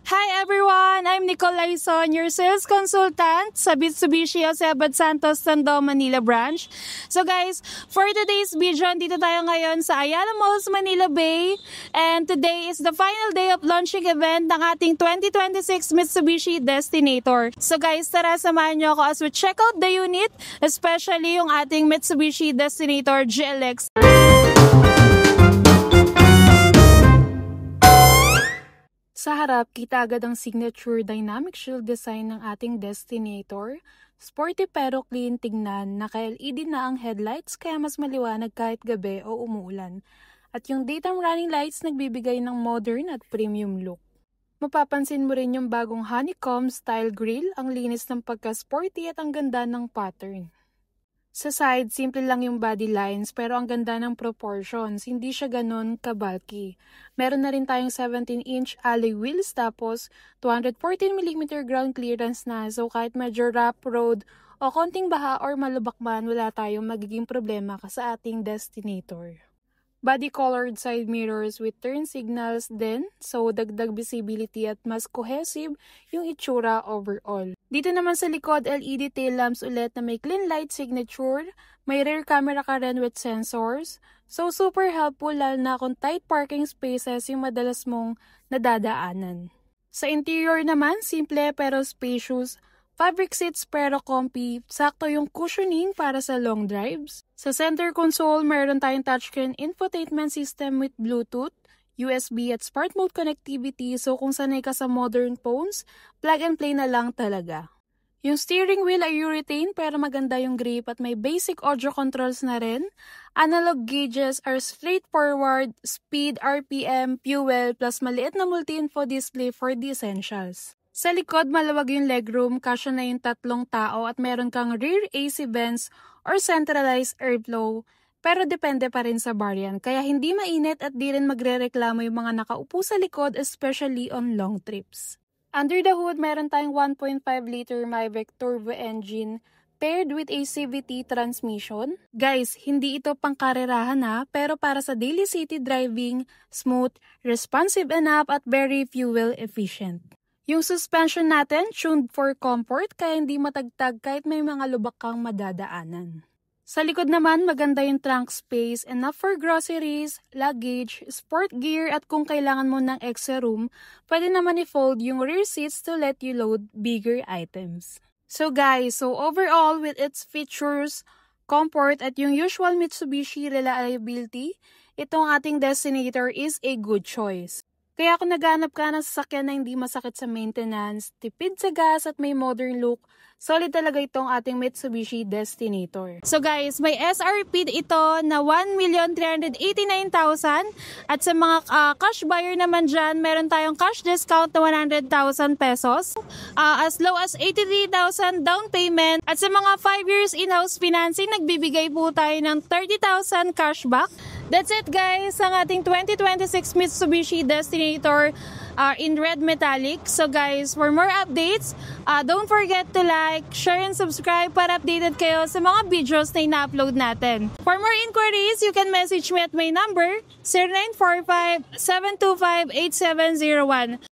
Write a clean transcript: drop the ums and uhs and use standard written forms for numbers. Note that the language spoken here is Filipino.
Hi everyone! I'm Nicole Laison, your sales consultant sa Mitsubishi Jose Santos Tondo, Manila branch. So guys, for today's video, dito tayo ngayon sa Ayala Malls, Manila Bay. And today is the final day of launching event ng ating 2026 Mitsubishi Destinator. So guys, tara samahan nyo ako as we check out the unit, especially yung ating Mitsubishi Destinator GLX. Sa harap, kita agad ang signature dynamic shield design ng ating Destinator. Sporty pero clean tignan, naka-LED na ang headlights kaya mas maliwanag kahit gabi o umuulan. At yung daytime running lights nagbibigay ng modern at premium look. Mapapansin mo rin yung bagong honeycomb style grille, ang linis ng pagka-sporty at ang ganda ng pattern. Sa side, simple lang yung body lines pero ang ganda ng proportions, hindi siya ganun ka-bulky. Meron na rin tayong 17-inch alloy wheels tapos 214mm ground clearance na, so kahit medyo rough road o konting baha or malubak man, wala tayong magiging problema sa ating Destinator. Body colored side mirrors with turn signals din, so dagdag visibility at mas cohesive yung itsura overall. Dito naman sa likod, LED tail lamps ulit na may clean light signature, may rear camera ka rin with sensors, so super helpful lalo na kung tight parking spaces yung madalas mong nadadaanan. Sa interior naman, simple pero spacious, fabric seats pero comfy, sakto yung cushioning para sa long drives. Sa center console, meron tayong touchscreen infotainment system with Bluetooth, USB at smart mode connectivity, so kung sanay ka sa modern phones, plug and play na lang talaga. Yung steering wheel ay urethane pero maganda yung grip at may basic audio controls na rin. Analog gauges are straightforward, speed, RPM, fuel, plus maliit na multi-info display for the essentials. Sa likod, malawag yung legroom, kasya na yung 3 tao at meron kang rear AC vents or centralized airflow, pero depende pa rin sa variant, kaya hindi mainit at di rin magrereklamo yung mga nakaupo sa likod, especially on long trips. Under the hood, meron tayong 1.5-liter Mavic turbo engine paired with a CVT transmission. Guys, hindi ito pangkarerahan ha, pero para sa daily city driving, smooth, responsive enough at very fuel efficient. Yung suspension natin, tuned for comfort kaya hindi matagtag kahit may mga lubak kang madadaanan. Sa likod naman, maganda yung trunk space, enough for groceries, luggage, sport gear at kung kailangan mo ng extra room, pwede naman i-fold yung rear seats to let you load bigger items. So guys, overall with its features, comfort at yung usual Mitsubishi reliability, itong ating Destinator is a good choice. Kaya kung naghanap ka ng sasakyan na hindi masakit sa maintenance, tipid sa gas at may modern look, solid talaga itong ating Mitsubishi Destinator. So guys, may SRP ito na 1,389,000 at sa mga cash buyer naman dyan, meron tayong cash discount na 100,000 pesos, as low as 83,000 down payment at sa mga 5 years in-house financing, nagbibigay po tayo ng 30,000 cashback. That's it guys, ang ating 2026 Mitsubishi Destinator in red metallic. So guys, for more updates, don't forget to like, share, and subscribe para updated kayo sa mga videos na ina-upload natin. For more inquiries, you can message me at my number 0945-725-8701.